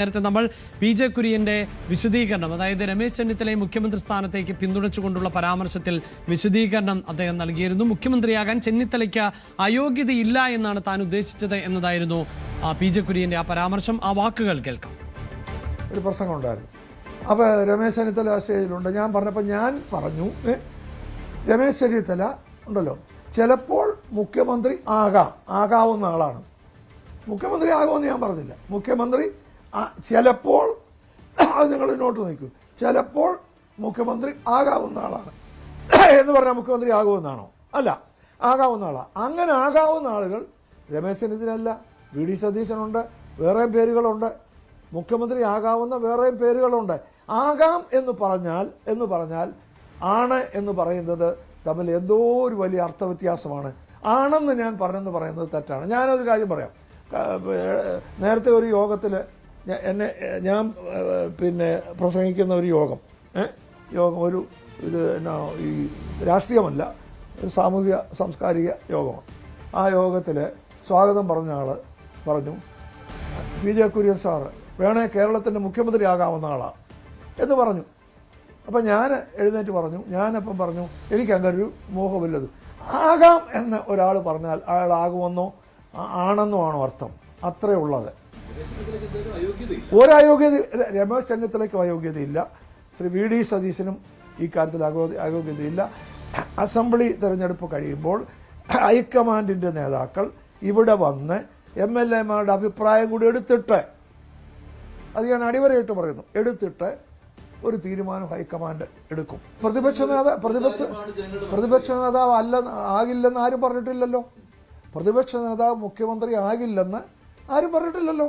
നേരത്തെ നമ്മൾ പി.ജെ. കുര്യന്റെ വിശദീകരണം, അതായത് രമേശ് ചെന്നിത്തലയെ മുഖ്യമന്ത്രി സ്ഥാനത്തേക്ക് പിന്തുണച്ചുകൊണ്ടുള്ള പരാമർശത്തിൽ വിശദീകരണം അദ്ദേഹം നൽകിയിരുന്നു. മുഖ്യമന്ത്രിയാകാൻ ചെന്നിത്തലയ്ക്ക് അയോഗ്യതയില്ല എന്നാണ് താൻ ഉദ്ദേശിച്ചത് എന്നതായിരുന്നു പി.ജെ. കുര്യന്റെ ആ പരാമർശം. ആ വാക്കുകൾ കേൾക്കാം. ഒരു പ്രസംഗം ഉണ്ടായിരുന്നു. അപ്പോൾ രമേശ് ചെന്നിത്തല സ്റ്റേജിലുണ്ട്. ഞാൻ പറഞ്ഞപ്പോൾ ഞാൻ പറഞ്ഞു, രമേശ് ചെന്നിത്തല ഉണ്ടല്ലോ, ചിലപ്പോൾ മുഖ്യമന്ത്രി ആകാവുന്ന ആളാണ്. മുഖ്യമന്ത്രി ആകുമെന്ന് ഞാൻ പറഞ്ഞില്ല. മുഖ്യമന്ത്രി ചിലപ്പോൾ, അത് നിങ്ങൾ നോട്ട് നോക്കൂ, ചിലപ്പോൾ മുഖ്യമന്ത്രി ആകാവുന്ന ആളാണ് എന്ന് പറഞ്ഞാൽ മുഖ്യമന്ത്രി ആകുമെന്നാണോ? അല്ല, ആകാവുന്ന ആളാണ്. അങ്ങനെ ആകാവുന്ന ആളുകൾ രമേശ് ചെന്നിത്തലയല്ല, വി.ഡി. സതീശനുണ്ട്, വേറെയും പേരുകളുണ്ട്. മുഖ്യമന്ത്രി ആകാവുന്ന വേറെയും പേരുകളുണ്ട്. ആകാം എന്ന് പറഞ്ഞാൽ ആണ് എന്ന് പറയുന്നത് തമ്മിൽ എന്തോ ഒരു വലിയ അർത്ഥവ്യത്യാസമാണ്. ആണെന്ന് ഞാൻ പറഞ്ഞെന്ന് പറയുന്നത് തെറ്റാണ്. ഞാനൊരു കാര്യം പറയാം. നേരത്തെ ഒരു യോഗത്തിൽ ഞാൻ പ്രസംഗിക്കുന്ന ഒരു യോഗം ഒരു ഇത് എന്നാ, ഈ രാഷ്ട്രീയമല്ല, ഒരു സാമൂഹിക സാംസ്കാരിക യോഗമാണ്. ആ യോഗത്തിൽ സ്വാഗതം പറഞ്ഞ ആൾ പറഞ്ഞു, പി.ജെ. കുര്യൻ സാറ് വേണേ കേരളത്തിൻ്റെ മുഖ്യമന്ത്രി ആകാവുന്ന ആളാണ് എന്ന് പറഞ്ഞു. അപ്പം ഞാൻ എഴുന്നേറ്റ് പറഞ്ഞു, ഞാനപ്പം പറഞ്ഞു, എനിക്ക് അങ്ങനെ ഒരു മോഹമില്ലത്. ആകാം എന്ന് ഒരാൾ പറഞ്ഞാൽ അയാളാകുമെന്നോ ആണെന്നോ ആണോ അർത്ഥം? അത്രേ ഉള്ളത്. ഒരയോഗ്യത രമേശ് ചെന്നിത്തലയ്ക്കും അയോഗ്യതയില്ല. ശ്രീ വി.ഡി. സതീശനും ഈ കാര്യത്തിൽ അയോഗ്യതയില്ല. അസംബ്ലി തെരഞ്ഞെടുപ്പ് കഴിയുമ്പോൾ ഹൈക്കമാൻഡിൻ്റെ നേതാക്കൾ ഇവിടെ വന്ന് എം.എൽ.എമാരുടെ അഭിപ്രായം കൂടി എടുത്തിട്ട്, അത് ഞാൻ അടിവരയിട്ട് പറയുന്നു, എടുത്തിട്ട് ഒരു തീരുമാനം ഹൈക്കമാൻഡ് എടുക്കും. പ്രതിപക്ഷ നേതാവ് ആകില്ലെന്ന് ആരും പറഞ്ഞിട്ടില്ലല്ലോ. പ്രതിപക്ഷ നേതാവ് മുഖ്യമന്ത്രി ആകില്ലെന്ന് ആരും പറഞ്ഞിട്ടില്ലല്ലോ.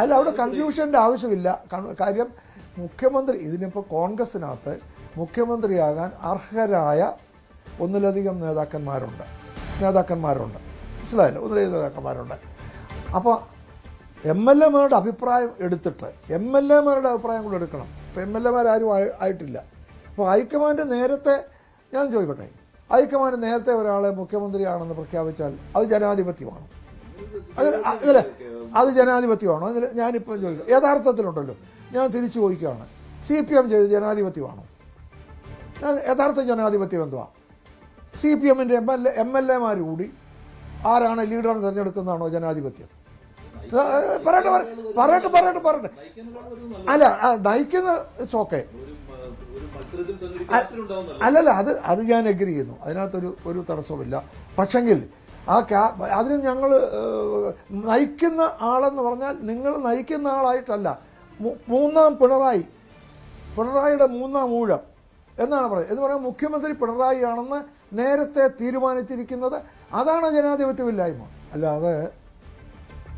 അല്ല, അവിടെ കൺഫ്യൂഷൻ്റെ ആവശ്യമില്ല. കാര്യം മുഖ്യമന്ത്രി, ഇതിനിപ്പോൾ കോൺഗ്രസിനകത്ത് മുഖ്യമന്ത്രിയാകാൻ അർഹരായ ഒന്നിലധികം നേതാക്കന്മാരുണ്ട്. മനസ്സിലായല്ലോ, ഒന്നിലധികം നേതാക്കന്മാരുണ്ട്. അപ്പോൾ എം.എൽ.എമാരുടെ അഭിപ്രായം എടുത്തിട്ട് എം.എൽ.എമാരുടെ അഭിപ്രായം കൂടെ എടുക്കണം. ഇപ്പോൾ എം.എൽ.എമാരും ആയിട്ടില്ല. അപ്പോൾ ഹൈക്കമാൻഡ് നേരത്തെ, ഞാൻ ചോദിക്കട്ടെ, ഹൈക്കമാൻഡ് നേരത്തെ ഒരാളെ മുഖ്യമന്ത്രിയാണെന്ന് പ്രഖ്യാപിച്ചാൽ അത് ജനാധിപത്യമാണോ? അത് ജനാധിപത്യമാണോ? അതിൽ ഞാനിപ്പോൾ ചോദിക്കാം, യഥാർത്ഥത്തിലുണ്ടല്ലോ, ഞാൻ തിരിച്ചു ചോദിക്കുകയാണ്, CPM ചെയ്ത് ജനാധിപത്യമാണോ? യഥാർത്ഥ ജനാധിപത്യം എന്തുവാ? CPM-ൻ്റെ എം.എൽ.എമാർ കൂടി ആരാണ് ലീഡറിനെ തിരഞ്ഞെടുക്കുന്നതാണോ ജനാധിപത്യം? പറയട്ടെ. അല്ല, നയിക്കുന്ന ഓക്കെ, അല്ലല്ല, അത് ഞാൻ എഗ്രി ചെയ്യുന്നു. അതിനകത്തൊരു തടസ്സമില്ല. പക്ഷെങ്കിൽ അതിന് ഞങ്ങൾ നയിക്കുന്ന ആളെന്ന് പറഞ്ഞാൽ നിങ്ങൾ നയിക്കുന്ന ആളായിട്ടല്ല, മൂന്നാം പിണറായിയുടെ മൂന്നാം ഊഴം എന്നാണ് പറയുന്നത്. എന്ന് പറയാൻ മുഖ്യമന്ത്രി പിണറായി ആണെന്ന് നേരത്തെ തീരുമാനിച്ചിരിക്കുന്നത്, അതാണ് ജനാധിപത്യമില്ലായ്മ. അല്ലാതെ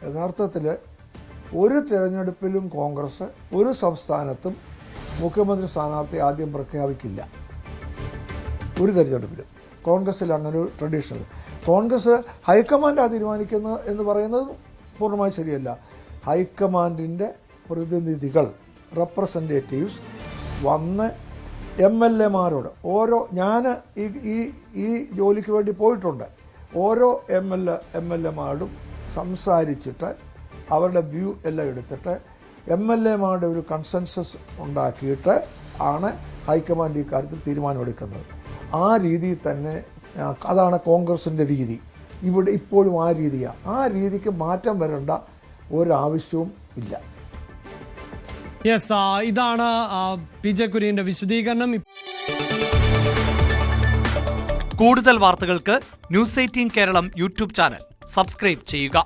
യഥാർത്ഥത്തിൽ ഒരു തിരഞ്ഞെടുപ്പിലും കോൺഗ്രസ് ഒരു സംസ്ഥാനത്തും മുഖ്യമന്ത്രി സ്ഥാനാർത്ഥി ആദ്യം പ്രഖ്യാപിക്കില്ല. ഒരു തിരഞ്ഞെടുപ്പിലും കോൺഗ്രസ്സിൽ അങ്ങനെ ഒരു ട്രഡീഷണൽ. കോൺഗ്രസ് ഹൈക്കമാൻഡാണ് തീരുമാനിക്കുന്നത് എന്ന് പറയുന്നത് പൂർണ്ണമായി ശരിയല്ല. ഹൈക്കമാൻഡിൻ്റെ പ്രതിനിധികൾ, റെപ്രസെൻറ്റേറ്റീവ്സ് വന്ന് എം.എൽ.എമാരോട് ഞാൻ ഈ ജോലിക്ക് വേണ്ടി പോയിട്ടുണ്ട്, ഓരോ എം.എൽ.എമാരോടും സംസാരിച്ചിട്ട് അവരുടെ വ്യൂ എല്ലാം എടുത്തിട്ട് എം.എൽ.എമാരുടെ ഒരു കൺസെൻസസ് ഉണ്ടാക്കിയിട്ട് ആണ് ഹൈക്കമാൻഡ് ഈ കാര്യത്തിൽ തീരുമാനമെടുക്കുന്നത്. ആ രീതിയിൽ തന്നെ, അതാണ് കോൺഗ്രസിൻ്റെ രീതി. ഇവിടെ ഇപ്പോഴും ആ രീതിയാണ്. ആ രീതിക്ക് മാറ്റം വരേണ്ട ഒരാവശ്യവും ഇല്ല. യെസ്, ഇതാണ് പി.ജെ. കുര്യന്റെ വിശദീകരണം. കൂടുതൽ വാർത്തകൾക്ക് News 18 Keralam YouTube channel subscribe ചെയ്യുക.